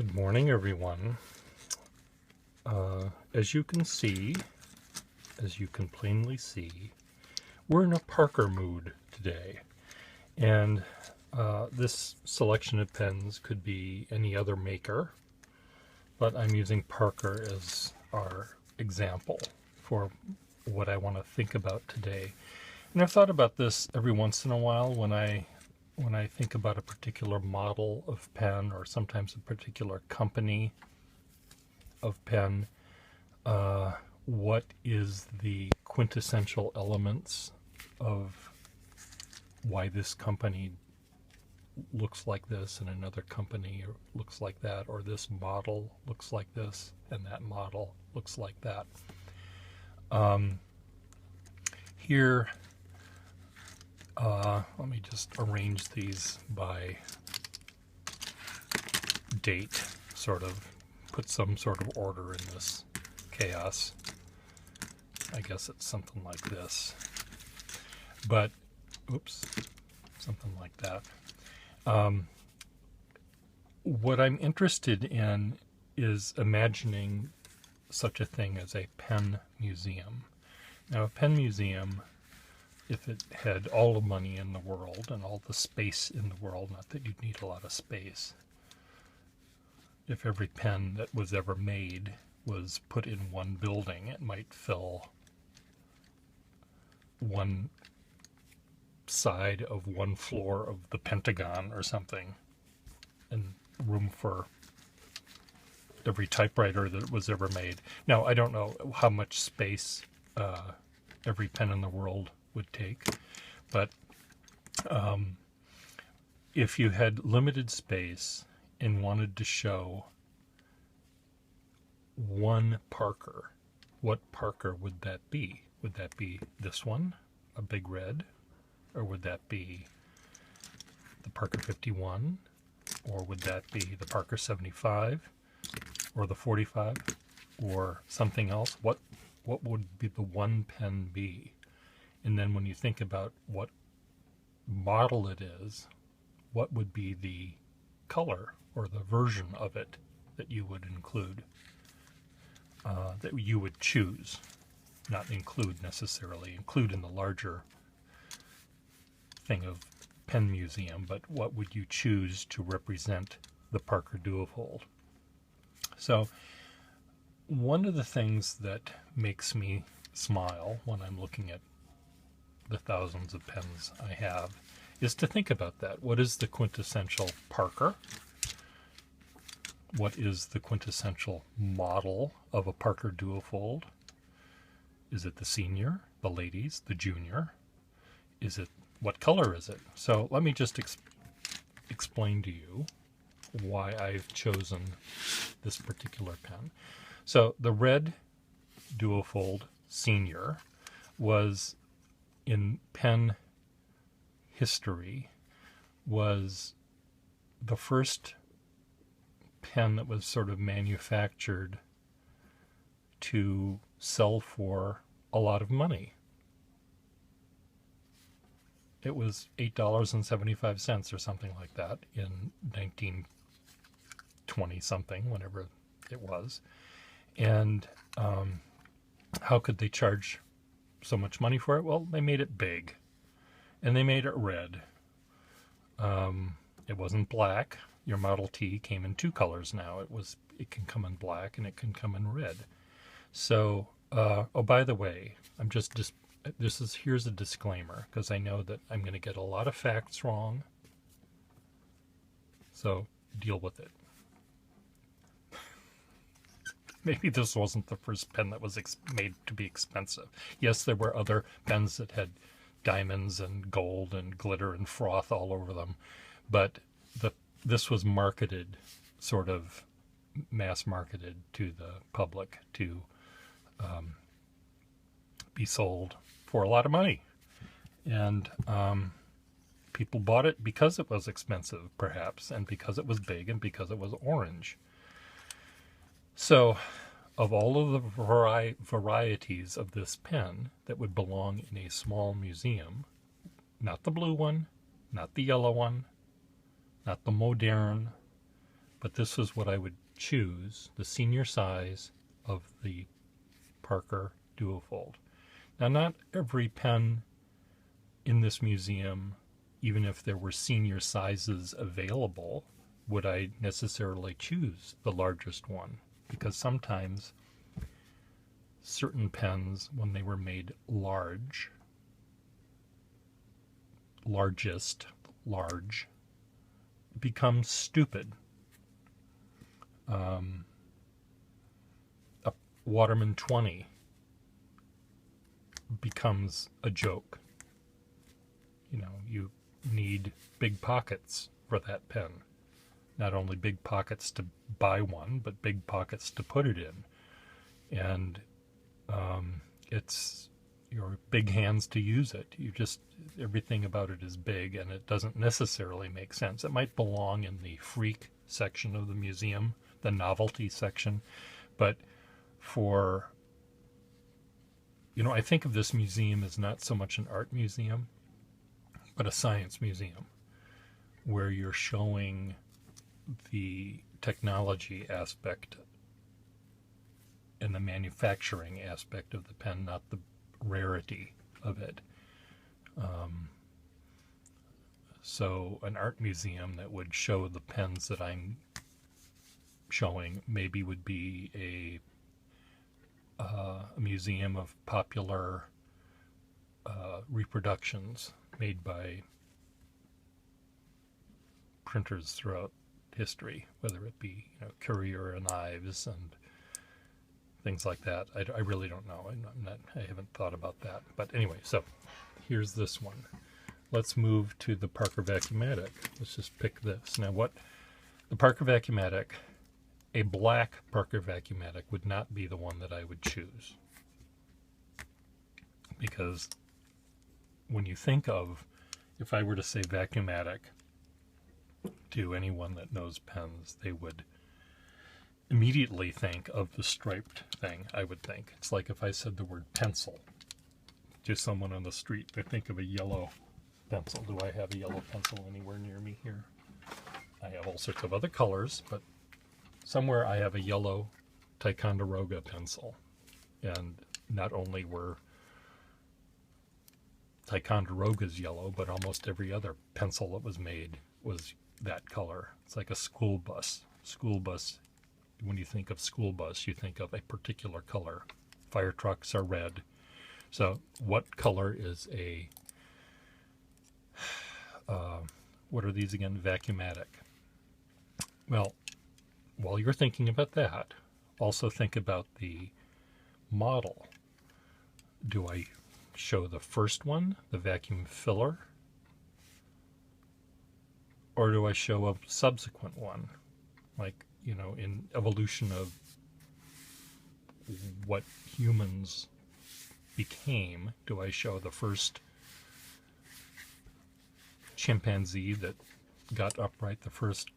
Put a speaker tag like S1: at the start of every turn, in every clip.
S1: Good morning, everyone. As you can see, as you can plainly see, we're in a Parker mood today. And this selection of pens could be any other maker, but I'm using Parker as our example for what I want to think about today. And I've thought about this every once in a while when I think about a particular model of pen, or sometimes a particular company of pen. What is the quintessential elements of why this company looks like this and another company looks like that, or this model looks like this and that model looks like that. Here, let me just arrange these by date, sort of put some sort of order in this chaos. I guess it's something like this, but oops, something like that. What I'm interested in is imagining such a thing as a pen museum. Now, a pen museum, if it had all the money in the world and all the space in the world, not that you'd need a lot of space, if every pen that was ever made was put in one building, it might fill one side of one floor of the Pentagon or something, and room for every typewriter that was ever made. Now, I don't know how much space every pen in the world would take, but if you had limited space and wanted to show one Parker, what Parker would that be? Would that be this one, a big red? Or would that be the Parker 51? Or would that be the Parker 75? Or the 45? Or something else? What would be the one pen be? And then when you think about what model it is, what would be the color or the version of it that you would include, that you would choose? Not include necessarily, include in the larger thing of pen museum, but what would you choose to represent the Parker Duofold? So one of the things that makes me smile when I'm looking at the thousands of pens I have is to think about that. What is the quintessential Parker? What is the quintessential model of a Parker Duofold? Is it the senior, the ladies, the junior? Is it, what color is it? So let me just explain to you why I've chosen this particular pen. So the red Duofold Senior was, in pen history, was the first pen that was sort of manufactured to sell for a lot of money. It was $8.75 or something like that in 1920 something, whenever it was. And how could they charge so much money for it? Well, they made it big, and they made it red. It wasn't black. Your Model T came in two colors now. It can come in black and it can come in red. So, oh, by the way, here's a disclaimer, because I know that I'm going to get a lot of facts wrong. So deal with it. Maybe this wasn't the first pen that was made to be expensive. Yes, there were other pens that had diamonds and gold and glitter and froth all over them, but this was marketed, sort of mass marketed to the public to be sold for a lot of money. And people bought it because it was expensive, perhaps, and because it was big and because it was orange. So, of all of the varieties of this pen that would belong in a small museum, not the blue one, not the yellow one, not the modern, but this is what I would choose, the senior size of the Parker Duofold. Now, not every pen in this museum, even if there were senior sizes available, would I necessarily choose the largest one, because sometimes certain pens, when they were made large, large, become stupid. A Waterman 20 becomes a joke. You know, you need big pockets for that pen. Not only big pockets to buy one, but big pockets to put it in. And it's your big hands to use it. Everything about it is big, and it doesn't necessarily make sense. It might belong in the freak section of the museum, the novelty section, but I think of this museum as not so much an art museum, but a science museum, where you're showing the technology aspect and the manufacturing aspect of the pen, not the rarity of it. So an art museum that would show the pens that I'm showing maybe would be a museum of popular reproductions made by printers throughout history, whether it be Courier and Ives and things like that. I really don't know. I haven't thought about that. But anyway, so here's this one. Let's move to the Parker Vacuumatic. Let's just pick this. Now, the Parker Vacuumatic, a black Parker Vacuumatic would not be the one that I would choose. Because when you think of, if I were to say Vacuumatic to anyone that knows pens, they would immediately think of the striped thing, I would think. It's like if I said the word pencil to someone on the street, they think of a yellow pencil. Do I have a yellow pencil anywhere near me here? I have all sorts of other colors, but somewhere I have a yellow Ticonderoga pencil. And not only were Ticonderogas yellow, but almost every other pencil that was made was that color. It's like a school bus. School bus, when you think of school bus, you think of a particular color. Fire trucks are red. So what color is what are these again? Vacuumatic. Well, while you're thinking about that, also think about the model. Do I show the first one, the vacuum filler, or do I show a subsequent one? Like, in evolution of what humans became, do I show the first chimpanzee that got upright, the first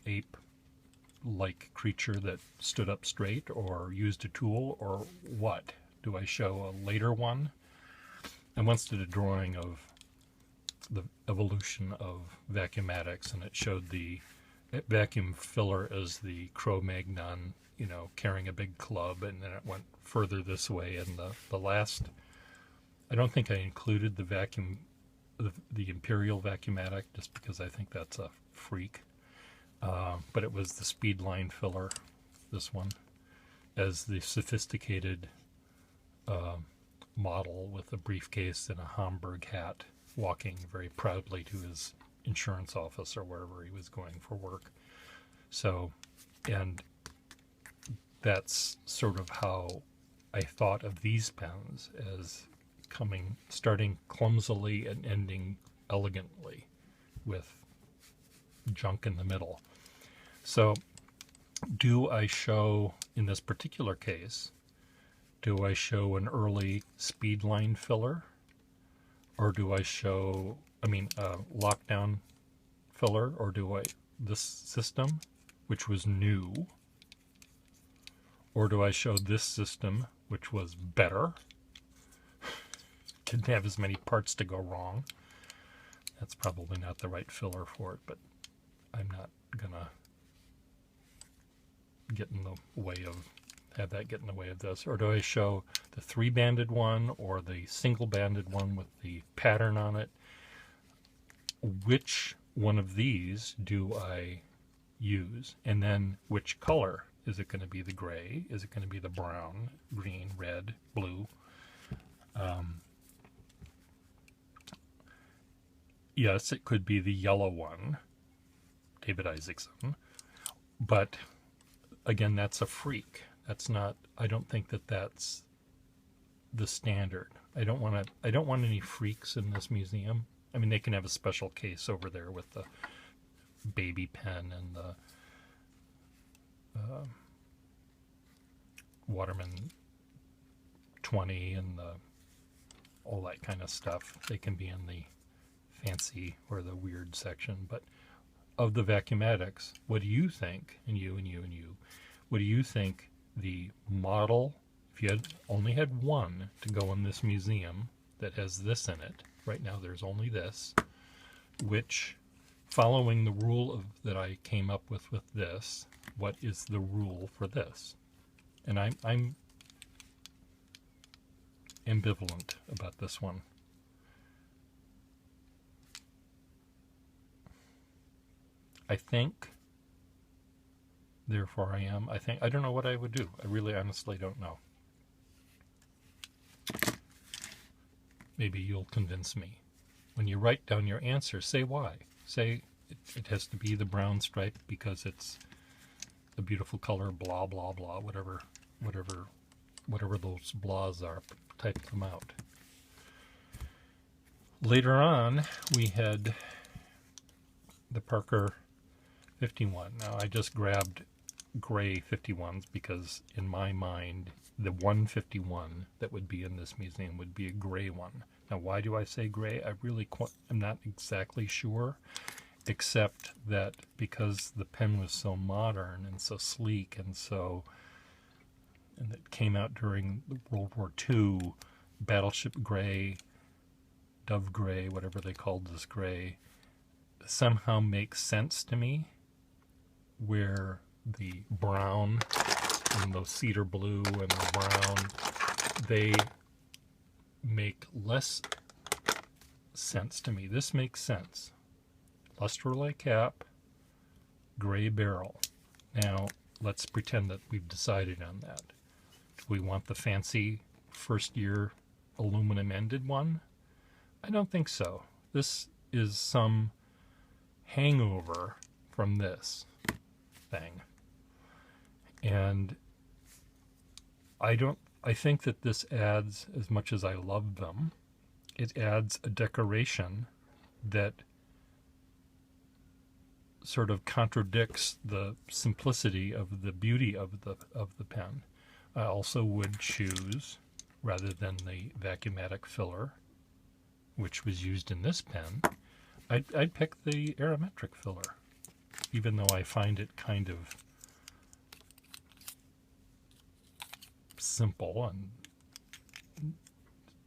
S1: ape-like creature that stood up straight or used a tool, or what? Do I show a later one? I once did a drawing of the evolution of vacuumatics, and it showed the vacuum filler as the Cro-Magnon, carrying a big club, and then it went further this way. And the last, I don't think I included the Imperial Vacuumatic, just because I think that's a freak. But it was the Speedline filler, this one, as the sophisticated model with a briefcase and a Homburg hat, walking very proudly to his insurance office or wherever he was going for work. So, and that's sort of how I thought of these pens, as starting clumsily and ending elegantly with junk in the middle. So do I show, in this particular case, do I show an early Speedline filler, or do I show, lockdown filler, or do I, this system, which was new, or do I show this system, which was better, didn't have as many parts to go wrong? That's probably not the right filler for it, but I'm not gonna get in the way of, have that get in the way of this? Or do I show the 3-banded one or the single-banded one with the pattern on it? Which one of these do I use? And then which color? Is it going to be the gray? Is it going to be the brown, green, red, blue? Yes, it could be the yellow one, David Isaacson. But again, that's a freak. That's not, I don't think that that's the standard. I don't want any freaks in this museum. I mean, they can have a special case over there with the baby pen and the Waterman 20 and all that kind of stuff. They can be in the fancy or the weird section. But of the vacuumatics, what do you think, and you and you and you, what do you think the model, if you had only had one to go in this museum that has this in it, right now there's only this, which, following the rule that I came up with this, what is the rule for this? And I'm ambivalent about this one. I think, therefore I don't know what I would do. I really honestly don't know. Maybe you'll convince me. When you write down your answer, say why. Say it has to be the brown stripe because it's the beautiful color, blah, blah, blah, whatever those blahs are, type them out. Later on, we had the Parker 51. Now, I just grabbed gray 51s because in my mind, the 151 that would be in this museum would be a gray one. Now, why do I say gray? I'm not exactly sure, except that because the pen was so modern and so sleek and it came out during World War II, Battleship Gray, Dove Gray, whatever they called this gray, somehow makes sense to me, where the brown and the cedar blue and the brown, they make less sense to me. This makes sense. Luster alloy cap, gray barrel. Now, let's pretend that we've decided on that. Do we want the fancy first year aluminum ended one? I don't think so. This is some hangover from this thing. And I think that this adds, as much as I love them, it adds a decoration that sort of contradicts the simplicity of the beauty of the pen. I also would choose, rather than the vacuumatic filler, which was used in this pen, I'd pick the aerometric filler, even though I find it kind of simple and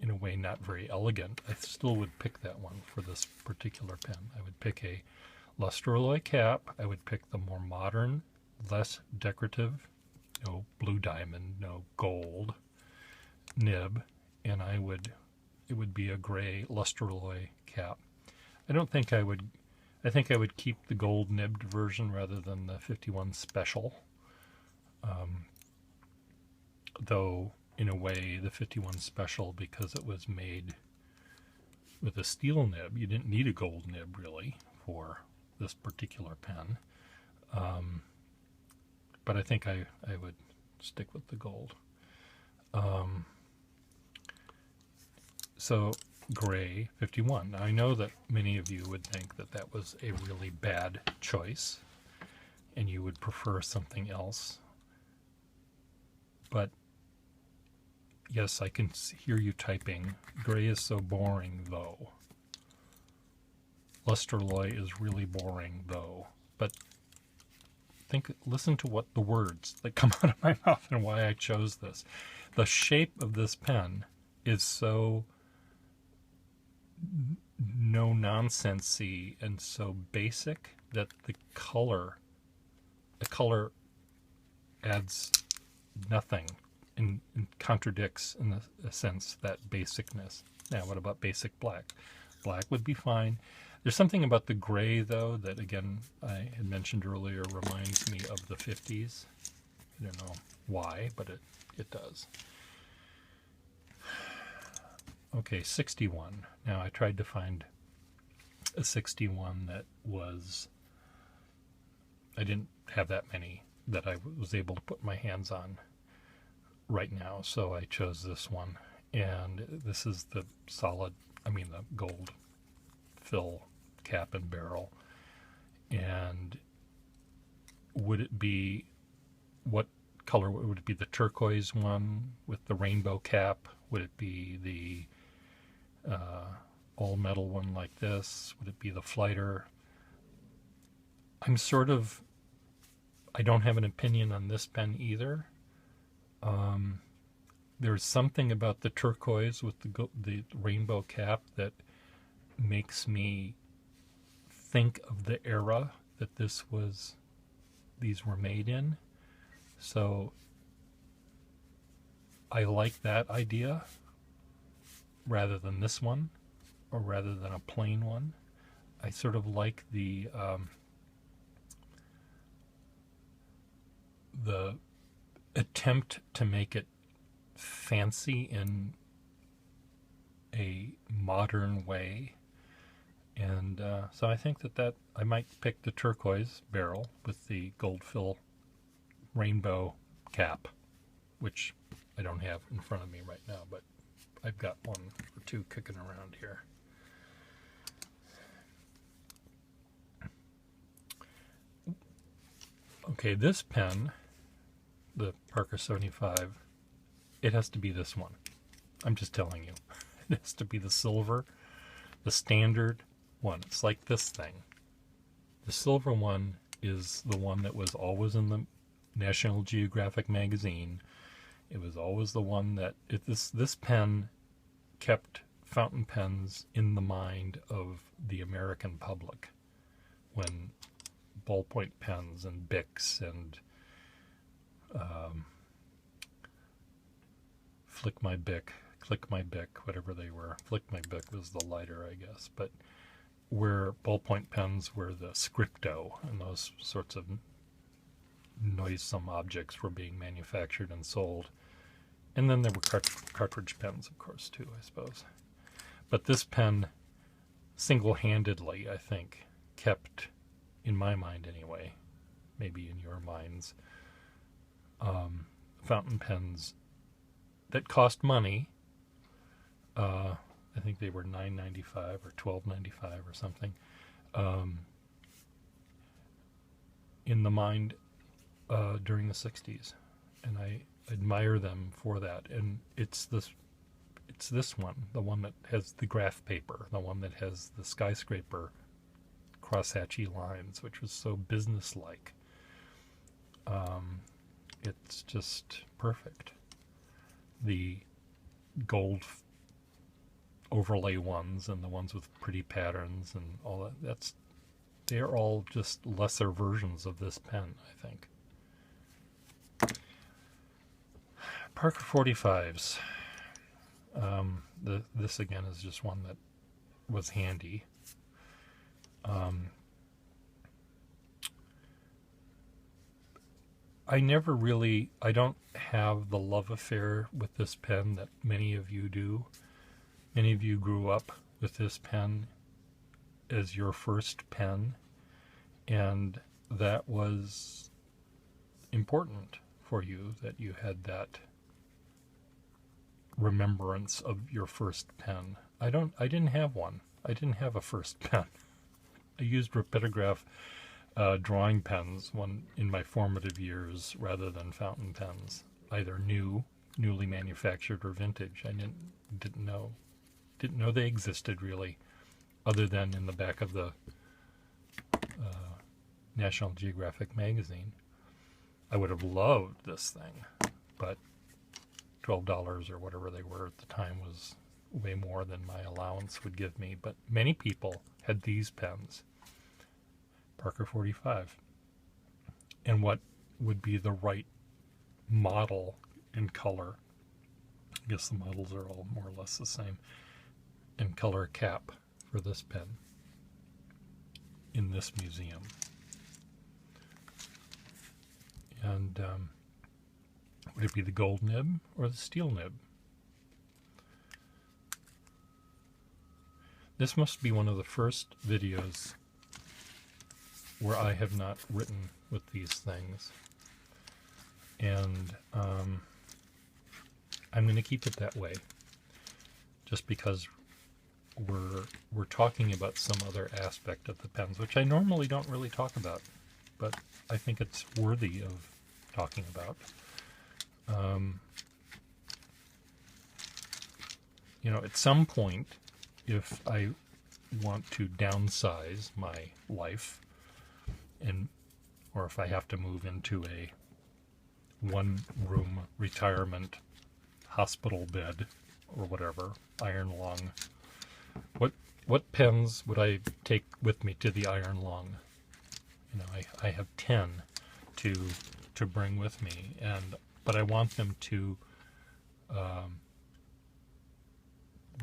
S1: in a way not very elegant. I still would pick that one for this particular pen. I would pick a luster alloy cap. I would pick the more modern, less decorative, no blue diamond, no gold nib, and it would be a gray luster alloy cap. I think I would keep the gold nibbed version rather than the 51 special. Though in a way the 51 special, because it was made with a steel nib, you didn't need a gold nib really for this particular pen. But I think I would stick with the gold. So gray 51. Now, I know that many of you would think that that was a really bad choice and you would prefer something else. But yes, I can hear you typing, gray is so boring though. Luster alloy is really boring though. But listen to what the words that come out of my mouth and why I chose this. The shape of this pen is so no-nonsensy and so basic that the color adds nothing and contradicts, in a sense, that basicness. Now, what about basic black? Black would be fine. There's something about the gray, though, that, again, I had mentioned earlier, reminds me of the 50s. I don't know why, but it does. Okay, 61. Now, I tried to find a 61 that was... I didn't have that many that I was able to put my hands on right now, so I chose this one. And this is the solid, the gold fill cap and barrel. And would it be, what color would it be? The turquoise one with the rainbow cap? Would it be the all metal one like this? Would it be the flighter? I don't have an opinion on this pen either. There's something about the turquoise with the rainbow cap that makes me think of the era that these were made in. So I like that idea rather than this one, or rather than a plain one. I sort of like the attempt to make it fancy in a modern way. And so I think that I might pick the turquoise barrel with the gold fill rainbow cap, which I don't have in front of me right now, but I've got one or two kicking around here. Okay, this pen, the Parker 75, it has to be this one. I'm just telling you. It has to be the silver, the standard one. It's like this thing. The silver one is the one that was always in the National Geographic magazine. It was always the one that this pen kept fountain pens in the mind of the American public when ballpoint pens and Bics and Flick My Bic, Click My Bic, whatever they were. Flick My Bic was the lighter, I guess, but where ballpoint pens were the scripto, and those sorts of noisome objects were being manufactured and sold. And then there were cartridge pens, of course, too, I suppose. But this pen, single-handedly, I think, kept, in my mind anyway, maybe in your minds, fountain pens that cost money. I think they were $9.95 or $12.95 or something. In the mind during the 60s, and I admire them for that. And it's this one, the one that has the graph paper, the one that has the skyscraper crosshatchy lines, which was so businesslike. It's just perfect. The gold overlay ones and the ones with pretty patterns and all that, they're all just lesser versions of this pen, I think. Parker 45s. This again is just one that was handy. I don't have the love affair with this pen that many of you do. Many of you grew up with this pen as your first pen, and that was important for you, that you had that remembrance of your first pen. I didn't have one. I didn't have a first pen. I used Rapidograph drawing pens in my formative years rather than fountain pens, either newly manufactured or vintage. I didn't know they existed really, other than in the back of the National Geographic magazine. I would have loved this thing, but $12 or whatever they were at the time was way more than my allowance would give me. But many people had these pens, Parker 45. And what would be the right model in color. I guess the models are all more or less the same. And color cap for this pen in this museum. And would it be the gold nib or the steel nib? This must be one of the first videos where I have not written with these things. And I'm going to keep it that way, just because we're talking about some other aspect of the pens, which I normally don't really talk about, but I think it's worthy of talking about. You know, at some point, if I want to downsize my life, or if I have to move into a one-room retirement hospital bed or whatever, iron lung, what pens would I take with me to the iron lung? You know, I have 10 to bring with me, but I want them to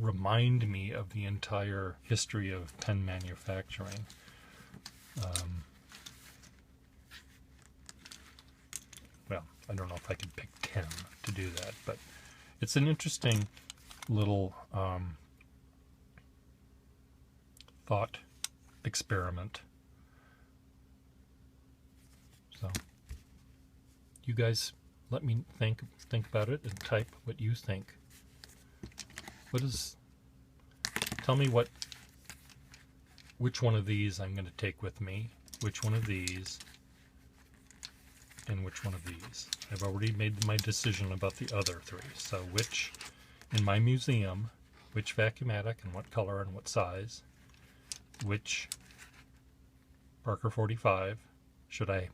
S1: remind me of the entire history of pen manufacturing. Well, I don't know if I could pick 10 to do that, but it's an interesting little thought experiment. So you guys let me think about it and type what you think. Tell me which one of these I'm going to take with me, which one of these, and which one of these. I've already made my decision about the other three. So which, in my museum, which Vacuumatic and what color and what size, which Parker 45 should I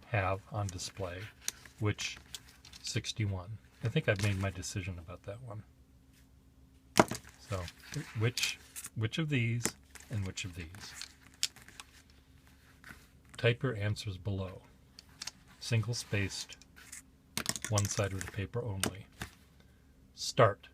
S1: have on display, which 61. I think I've made my decision about that one. So which of these and which of these? Type your answers below. Single spaced, one side of the paper only. Start.